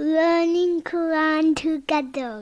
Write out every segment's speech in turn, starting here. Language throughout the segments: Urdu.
learning Quran together.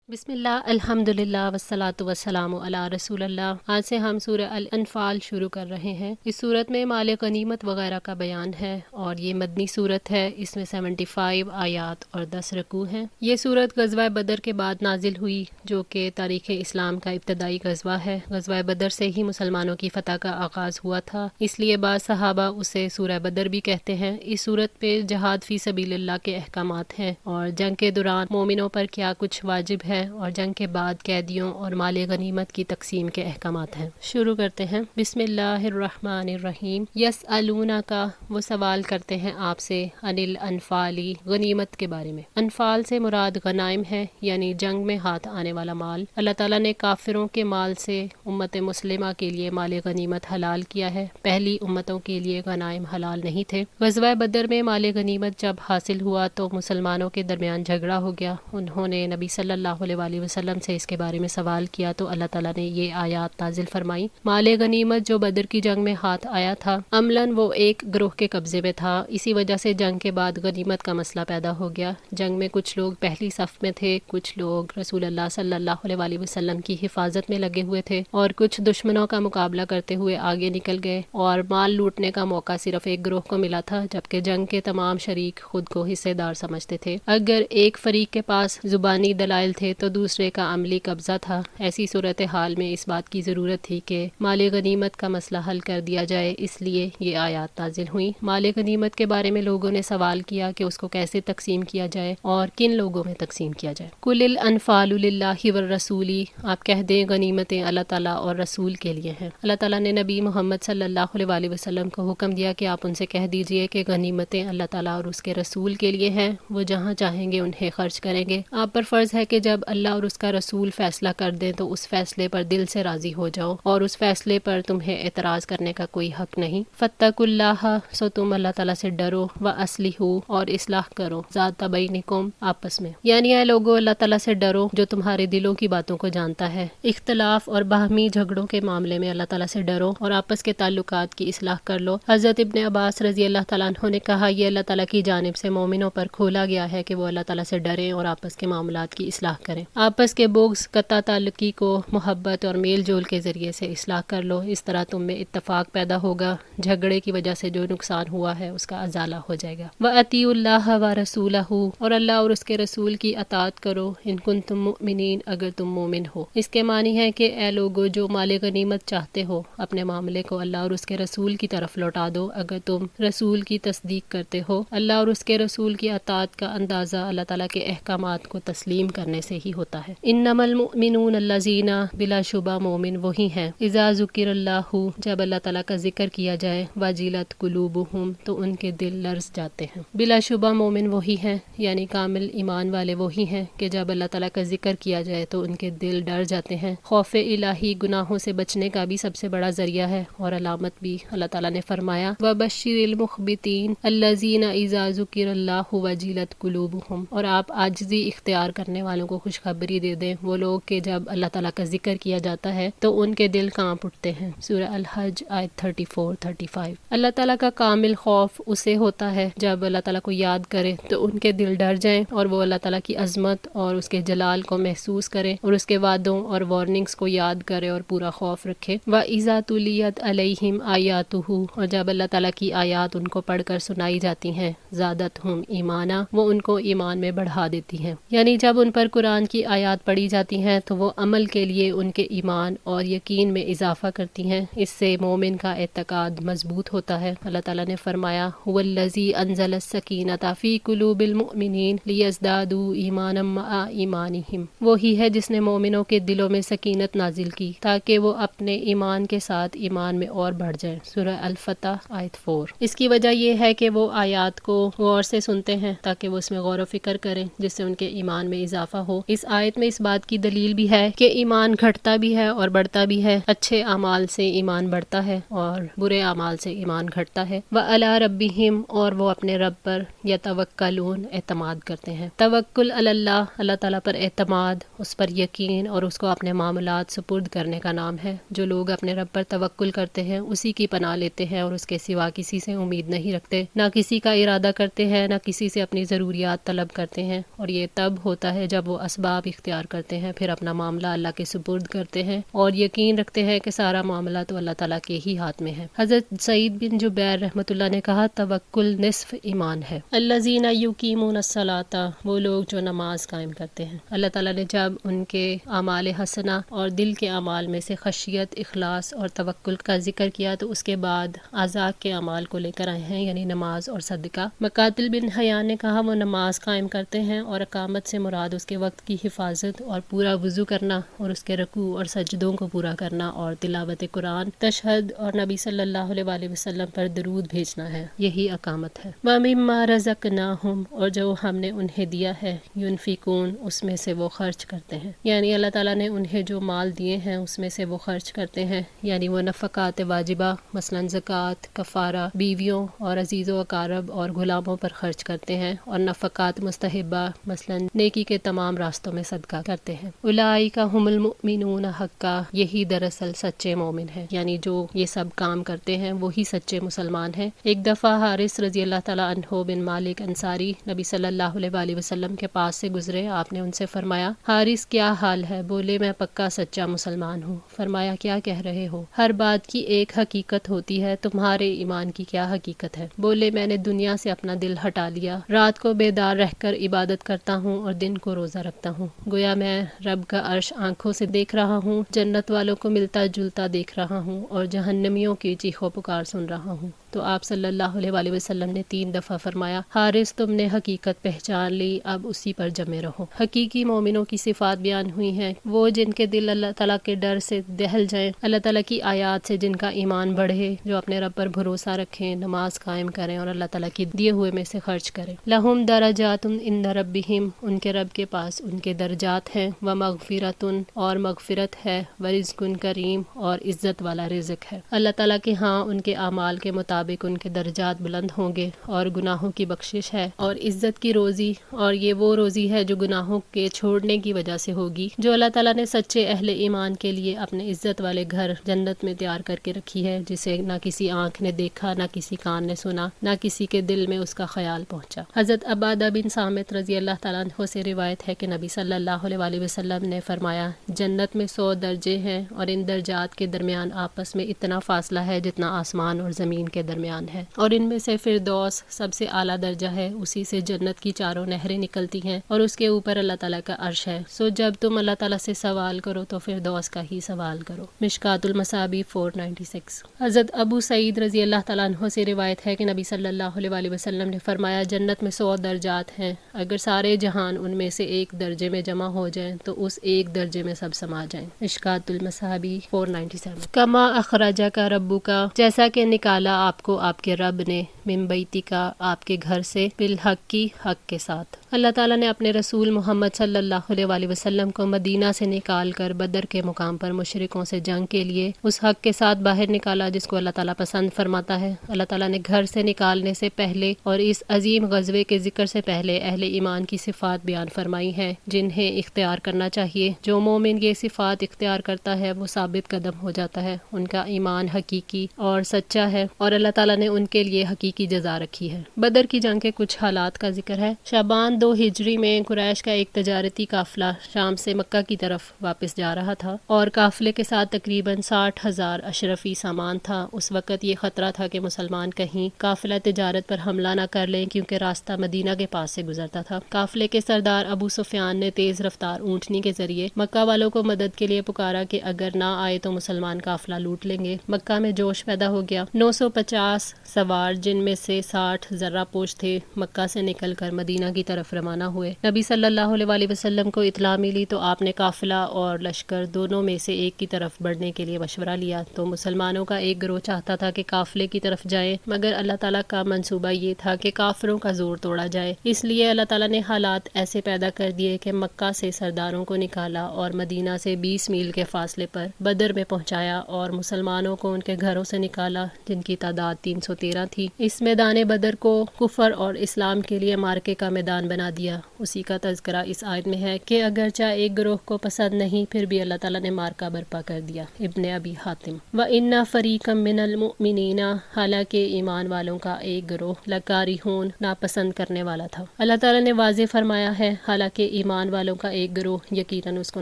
بسم اللہ الحمدللہ والصلاۃ والسلام علی رسول اللہ۔ آج سے ہم سورہ الانفال شروع کر رہے ہیں۔ اس صورت میں مال غنیمت وغیرہ کا بیان ہے اور یہ مدنی صورت ہے۔ اس میں 75 آیات اور 10 رکوع ہیں۔ یہ صورت غزوہ بدر کے بعد نازل ہوئی، جو کہ تاریخ اسلام کا ابتدائی غزوہ ہے۔ غزوہ بدر سے ہی مسلمانوں کی فتح کا آغاز ہوا تھا، اس لیے بعض صحابہ اسے سورہ بدر بھی کہتے ہیں۔ اس صورت پہ جہاد فی سبیل اللہ کے احکامات ہیں اور جنگ کے دوران مومنوں پر کیا کچھ واجب ہے اور جنگ کے بعد قیدیوں اور مال غنیمت کی تقسیم کے احکامات ہیں۔ شروع کرتے ہیں۔ بسم اللہ الرحمن الرحیم۔ یسألونکا، وہ سوال کرتے ہیں آپ سے، عن الانفال، غنیمت کے بارے میں۔ انفال سے مراد غنائم ہے، یعنی جنگ میں ہاتھ آنے والا مال۔ اللہ تعالیٰ نے کافروں کے مال سے امت مسلمہ کے لیے مال غنیمت حلال کیا ہے، پہلی امتوں کے لیے غنائم حلال نہیں تھے۔ غزوہ بدر میں مال غنیمت جب حاصل ہوا تو مسلمانوں کے درمیان جھگڑا ہو گیا۔ انہوں نے نبی صلی اللہ علیہ وسلم سے اس کے بارے میں سوال کیا تو اللہ تعالیٰ نے یہ آیات نازل فرمائی۔ مال غنیمت جو بدر کی جنگ میں ہاتھ آیا تھا، عملاً وہ ایک گروہ کے قبضے میں تھا، اسی وجہ سے جنگ کے بعد غنیمت کا مسئلہ پیدا ہو گیا۔ جنگ میں کچھ لوگ پہلی صف میں تھے، کچھ لوگ رسول اللہ صلی اللہ علیہ وسلم کی حفاظت میں لگے ہوئے تھے اور کچھ دشمنوں کا مقابلہ کرتے ہوئے آگے نکل گئے، اور مال لوٹنے کا موقع صرف ایک گروہ کو ملا تھا، جبکہ جنگ کے تمام شریک خود کو حصے دار سمجھتے تھے۔ اگر ایک فریق کے پاس زبانی دلائل تھے تو دوسرے کا عملی قبضہ تھا۔ ایسی صورتحال میں اس بات کی ضرورت تھی کہ مال غنیمت کا مسئلہ حل کر دیا جائے، اس لیے یہ آیات نازل ہوئیں۔ مال غنیمت کے بارے میں لوگوں نے سوال کیا کہ اس کو کیسے تقسیم کیا جائے اور کن لوگوں میں تقسیم کیا جائے۔ قل الانفال للہ والرسول، آپ کہہ دیں غنیمتیں اللہ تعالیٰ اور رسول کے لیے ہیں۔ اللہ تعالیٰ نے نبی محمد صلی اللہ علیہ وسلم کو حکم دیا کہ آپ ان سے کہہ دیجئے کہ غنیمتیں اللہ تعالیٰ اور اس کے رسول کے لیے ہیں، وہ جہاں چاہیں گے انہیں خرچ کریں گے۔ آپ پر فرض ہے کہ جب اللہ اور اس کا رسول فیصلہ کر دیں تو اس فیصلے پر دل سے راضی ہو جاؤ اور اس فیصلے پر تمہیں اعتراض کرنے کا کوئی حق نہیں۔ فاتقوا اللہ، سو تم اللہ تعالیٰ سے ڈرو، واصلحوا، اور اصلاح کرو، ذات بینکم، آپس میں، یعنی اے لوگو اللہ تعالیٰ سے ڈرو جو تمہارے دلوں کی باتوں کو جانتا ہے۔ اختلاف اور باہمی جھگڑوں کے معاملے میں اللہ تعالیٰ سے ڈرو اور آپس کے تعلقات کی اصلاح کر لو۔ حضرت ابن عباس رضی اللہ تعالیٰ عنہ نے کہا، یہ اللہ تعالیٰ کی جانب سے مومنوں پر کھولا گیا ہے کہ وہ اللہ تعالیٰ سے ڈریں اور آپس کے معاملات کی اصلاح کریں۔ آپس کے بغض، قطع تعلقی کو محبت اور میل جول کے ذریعے سے اصلاح کر لو، اس طرح تم میں اتفاق پیدا ہوگا، جھگڑے کی وجہ سے جو نقصان ہوا ہے اس کا ازالہ ہو جائے گا۔ وَأَطِیعُوا اللَّهَ وَرَسُولَهُ، اور اللہ اور اس کے رسول کی اطاعت کرو، ان کنتم مؤمنین، اگر تم مومن ہو۔ اس کے معنی ہے کہ اے لوگو جو مال غنیمت چاہتے ہو، اپنے معاملے کو اللہ اور اس کے رسول کی طرف لوٹا دو اگر تم رسول کی تصدیق کرتے ہو۔ اللہ اور اس کے رسول کی اطاعت کا اندازہ اللہ تعالیٰ کے احکامات کو تسلیم کرنے سے ہی ہوتا ہے۔ انما المؤمنون الذین، بلا شبہ مومن وہی ہیں، اذا ذکر اللہ، جب اللہ تعالیٰ کا ذکر کیا جائے، وجلت قلوبہم، تو ان کے دل لرز جاتے ہیں۔ بلا شبہ مومن وہی ہیں، یعنی کامل ایمان والے وہی ہیں کہ جب اللہ تعالیٰ کا ذکر کیا جائے تو ان کے دل ڈر جاتے ہیں۔ خوف الہی گناہوں سے بچنے کا بھی سب سے بڑا ذریعہ ہے اور علامت بھی۔ اللہ تعالیٰ نے فرمایا، وَبَشِّرِ الْمُخْبِتِينَ الَّذِينَ إِذَا ذُكِرَ اللَّهُ وَجِلَتْ قُلُوبُهُمْ، اور آپ عاجزی اختیار کرنے والوں کو خوشخبری دے دیں، وہ لوگ کہ جب اللہ تعالیٰ کا ذکر کیا جاتا ہے تو ان کے دل کانپ اٹھتے ہیں۔ سورہ الحج آیت 34-35۔ اللہ تعالیٰ کا کامل خوف اسے ہوتا ہے جب اللہ تعالیٰ کو یاد کرے تو ان کے دل ڈر جائیں اور وہ اللہ تعالیٰ کی عظمت اور اس کے جلال کو محسوس کریں اور اس کے وعدوں اور وارننگز کو یاد کرے اور پورا خوف رکھے۔ وَإِذَا تُلِيَتْ عَلَيْهِمْ آيَاتُهُ، اور جب اللہ تعالیٰ کی آیات ان کو پڑھ کر سنائی جاتی ہیں، زادتہم ایمانا، وہ ان کو ایمان میں بڑھا دیتی ہیں، یعنی جب ان پر قرآن کی آیات پڑھی جاتی ہیں تو وہ عمل کے لیے ان کے ایمان اور یقین میں اضافہ کرتی ہیں، اس سے مومن کا اعتقاد مضبوط ہوتا ہے۔ اللہ تعالیٰ نے فرمایا، هو الذی انزل السکینۃ فی قلوب المؤمنین لیزدادوا ایمانا مع ایمانہم، وہی ہے جس نے مومنوں کے دلوں میں سکینت نازل کی تاکہ وہ اپنے ایمان کے ساتھ ایمان میں اور بڑھ جائیں۔ سورہ الفتح آیت 4۔ اس کی وجہ یہ ہے کہ وہ آیات کو غور سے سنتے ہیں تاکہ وہ اس میں غور و فکر کریں، جس سے ان کے ایمان میں اضافہ ہو۔ اس آیت میں اس بات کی دلیل بھی ہے کہ ایمان گھٹتا بھی ہے اور بڑھتا بھی ہے، اچھے اعمال سے ایمان بڑھتا ہے اور برے اعمال سے ایمان گھٹتا ہے۔ وَعَلَىٰ رَبِّهِمْ، اور وہ اپنے رب پر یتوکلون، اعتماد کرتے ہیں۔ توکل علی اللہ، اللہ تعالیٰ پر اعتماد، اس پر یقین اور اس کو اپنے معاملات سپرد کرنے کا نام ہے۔ جو لوگ اپنے رب پر توکل کرتے ہیں اسی کی پناہ لیتے ہیں اور اس کے سوا کسی سے امید نہیں رکھتے، نہ کسی کا ارادہ کرتے ہیں، نہ کسی سے اپنی ضروریات طلب کرتے ہیں، اور یہ تب ہوتا ہے جب وہ اسباب اختیار کرتے ہیں، پھر اپنا معاملہ اللہ کے سپرد کرتے ہیں اور یقین رکھتے ہیں کہ سارا معاملہ تو اللہ تعالیٰ کے ہی ہاتھ میں ہے۔ حضرت سعید بن جبیر رحمۃ اللہ نے کہا توکل نصف ایمان ہے۔ الذین یقیمون الصلاۃ، وہ لوگ جو نماز قائم کرتے ہیں۔ اللہ تعالیٰ نے جب ان کے اعمال حسنہ اور دل کے اعمال میں سے خشیت، اخلاص اور توکل کا ذکر کیا تو اس کے بعد اعضاء کے اعمال کو لے کر آئے ہیں، یعنی نماز اور صدقہ۔ مقاتل بن حیان نے کہا وہ نماز قائم کرتے ہیں اور اقامت سے مراد اس کے وقت کی حفاظت اور پورا وضو کرنا اور اس کے رکوع اور سجدوں کو پورا کرنا اور تلاوت قرآن، تشہد اور نبی صلی اللہ علیہ وآلہ وسلم پر درود بھیجنا ہے، یہی اقامت ہے۔ وَمِمَّا رَزَقْنَاهُمْ، اور جو ہم نے انہیں دیا ہے، يُنْفِقُونَ، اس میں سے وہ خرچ کرتے ہیں، یعنی اللہ تعالیٰ نے انہیں جو مال دیے ہیں اس میں سے وہ خرچ کرتے ہیں، یعنی وہ نفقات واجبہ مثلا زکوٰۃ، کفارہ، بیویوں اور عزیز و اقارب اور غلاموں پر خرچ کرتے ہیں، اور نفقات مستحبہ مثلا نیکی کے تمام راستوں میں صدقہ کرتے ہیں۔ اولئک ھم المؤمنون حقا، یہی دراصل سچے مومن ہیں، یعنی جو یہ سب کام کرتے ہیں وہی سچے مسلمان ہیں۔ ایک دفعہ حارث رضی اللہ تعالیٰ عنہ بن مالک انصاری نبی صلی اللہ علیہ وآلہ وسلم کے پاس سے گزرے، آپ نے ان سے فرمایا حارث کیا حال ہے؟ بولے میں پکا سچا مسلمان ہوں۔ فرمایا کیا کہہ رہے ہو؟ ہر بات کی ایک حقیقت ہوتی ہے، تمہارے ایمان کی کیا حقیقت ہے؟ بولے میں نے دنیا سے اپنا دل ہٹا لیا، رات کو بیدار رہ کر عبادت کرتا ہوں اور دن کو روزہ رکھتا ہوں، گویا میں رب کا عرش آنکھوں سے دیکھ رہا ہوں، جنت والوں کو ملتا جلتا دیکھ رہا ہوں اور جہنمیوں کی چیخو پکار سن رہا ہوں۔ تو آپ صلی اللہ علیہ وآلہ وسلم نے 3 دفعہ فرمایا حارث تم نے حقیقت پہچان لی، اب اسی پر جمے رہو۔ حقیقی مومنوں کی صفات بیان ہوئی ہیں، وہ جن کے دل اللہ تعالیٰ کے ڈر سے دہل جائیں، اللہ تعالیٰ کی آیات سے جن کا ایمان بڑھے، جو اپنے رب پر بھروسہ رکھیں، نماز قائم کریں اور اللہ تعالیٰ کی دیے ہوئے میں سے خرچ کریں۔ لہم درجات عند ربہم، ان کے رب کے پاس ان کے درجات ہیں، ومغفرۃ، اور مغفرت ہے، ورزق کریم، اور عزت والا رزق ہے۔ اللہ تعالیٰ کے ہاں ان کے اعمال کے مطابق ان کے درجات بلند ہوں گے اور گناہوں کی بخشش ہے اور عزت کی روزی، اور یہ وہ روزی ہے جو گناہوں کے چھوڑنے کی وجہ سے ہوگی، جو اللہ تعالیٰ نے سچے اہل ایمان کے لیے اپنے عزت والے گھر جنت میں تیار کر کے رکھی ہے، جسے نہ کسی آنکھ نے دیکھا، نہ کسی کان نے سنا، نہ کسی کے دل میں اس کا خیال پہنچا۔ حضرت عبادہ بن صامت رضی اللہ تعالیٰ عنہ سے روایت ہے کہ نبی صلی اللہ علیہ وآلہ وسلم نے فرمایا جنت میں 100 درجے ہیں اور ان درجات کے درمیان آپس میں اتنا فاصلہ ہے جتنا آسمان اور زمین کے درمیان ہے، اور ان میں سے فردوس سب سے اعلیٰ درجہ ہے، اسی سے جنت کی 4 نہریں نکلتی ہیں اور اس کے اوپر اللہ تعالیٰ کا عرش ہے۔ سو جب تم اللہ تعالیٰ سے سوال کرو تو فردوس کا ہی سوال کرو۔ مشکات المصابیح 496۔ حضرت ابو سعید رضی اللہ تعالیٰ عنہ سے روایت ہے کہ نبی صلی اللہ علیہ وآلہ وسلم نے فرمایا جنت میں 100 درجات ہیں، اگر سارے جہان ان میں سے ایک درجے میں جمع ہو جائیں تو اس ایک درجے میں سب سما جائیں۔ مشکات المصابیح 497۔ کما اخرجک ربک، جیسا کہ نکالا آپ کو آپ کے رب نے، من بیتک، آپ کے گھر سے، بالحق، حق کے ساتھ۔ اللہ تعالیٰ نے اپنے رسول محمد صلی اللہ علیہ وآلہ وسلم کو مدینہ سے نکال کر بدر کے مقام پر مشرکوں سے جنگ کے لیے اس حق کے ساتھ باہر نکالا جس کو اللہ تعالیٰ پسند فرماتا ہے۔ اللہ تعالیٰ نے گھر سے نکالنے سے پہلے اور اس عظیم غزوے کے ذکر سے پہلے اہل ایمان کی صفات بیان فرمائی ہیں جنہیں اختیار کرنا چاہیے۔ جو مومن یہ صفات اختیار کرتا ہے وہ ثابت قدم ہو جاتا ہے، ان کا ایمان حقیقی اور سچا ہے اور اللہ تعالیٰ نے ان کے لیے حقیقی جزا رکھی ہے۔ بدر کی جنگ کے کچھ حالات کا ذکر ہے۔ شعبان 2 ہجری میں قریش کا ایک تجارتی قافلہ شام سے مکہ کی طرف واپس جا رہا تھا اور قافلے کے ساتھ تقریباً 60,000 اشرفی سامان تھا۔ اس وقت یہ خطرہ تھا کہ مسلمان کہیں قافلہ تجارت پر حملہ نہ کر لیں کیونکہ راستہ مدینہ کے پاس سے گزرتا تھا۔ قافلے کے سردار ابو سفیان نے تیز رفتار اونٹنی کے ذریعے مکہ والوں کو مدد کے لیے پکارا کہ اگر نہ آئے تو مسلمان قافلہ لوٹ لیں گے۔ مکہ میں جوش پیدا ہو گیا۔ 950 سوار جن میں سے 60 ذرہ پوش تھے مکہ سے نکل کر مدینہ کی طرف طرف روانہ ہوئے۔ نبی صلی اللہ علیہ وسلم کو اطلاع ملی تو آپ نے قافلہ اور لشکر دونوں میں سے ایک کی طرف بڑھنے کے لیے مشورہ لیا، تو مسلمانوں کا ایک گروہ چاہتا تھا کہ قافلے کی طرف جائیں، مگر اللہ تعالیٰ کا منصوبہ یہ تھا کہ کافروں کا زور توڑا جائے، اس لیے اللہ تعالیٰ نے حالات ایسے پیدا کر دیے کہ مکہ سے سرداروں کو نکالا اور مدینہ سے 20 میل کے فاصلے پر بدر میں پہنچایا، اور مسلمانوں کو ان کے گھروں سے نکالا جن کی تعداد 313 تھی۔ اس میدان بدر کو کفر اور اسلام کے لیے مارکے کا میدان بنا دیا۔ اسی کا تذکرہ اس آیت میں ہے کہ اگرچہ ایک گروہ کو پسند نہیں، پھر بھی اللہ تعالیٰ نے مارکہ برپا کر دیا۔ ابن ابی حاتم وَإِنَّ فَرِيقًا مِّنَ الْمُؤْمِنِينَ، حالانکہ ایمان والوں کا ایک گروہ لَکَارِہُونَ، ناپسند کرنے والا تھا۔ اللہ تعالیٰ نے واضح فرمایا ہے حالانکہ ایمان والوں کا ایک گروہ یقیناً اس کو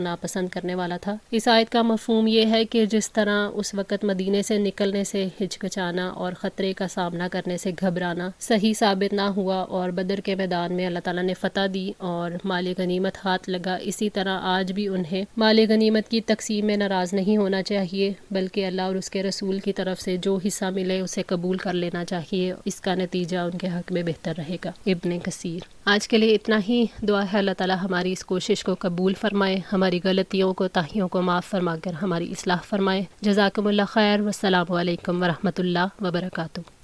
ناپسند کرنے والا تھا۔ اس آیت کا مفہوم یہ ہے کہ جس طرح اس وقت مدینے سے نکلنے سے ہچکچانا اور خطرے کا سامنا کرنے سے گھبرانا صحیح ثابت نہ ہوا اور بدر کے میدان میں اللہ تعالیٰ نے فتح دی اور مال غنیمت ہاتھ لگا، اسی طرح آج بھی انہیں مال غنیمت کی تقسیم میں ناراض نہیں ہونا چاہیے، بلکہ اللہ اور اس کے رسول کی طرف سے جو حصہ ملے اسے قبول کر لینا چاہیے، اس کا نتیجہ ان کے حق میں بہتر رہے گا۔ ابن کثیر۔ آج کے لیے اتنا ہی، دعا ہے اللہ تعالیٰ ہماری اس کوشش کو قبول فرمائے، ہماری غلطیوں کو تاہیوں کو معاف فرما کر ہماری اصلاح فرمائے۔ جزاکم اللہ خیر، والسلام علیکم ورحمۃ اللہ وبرکاتہ۔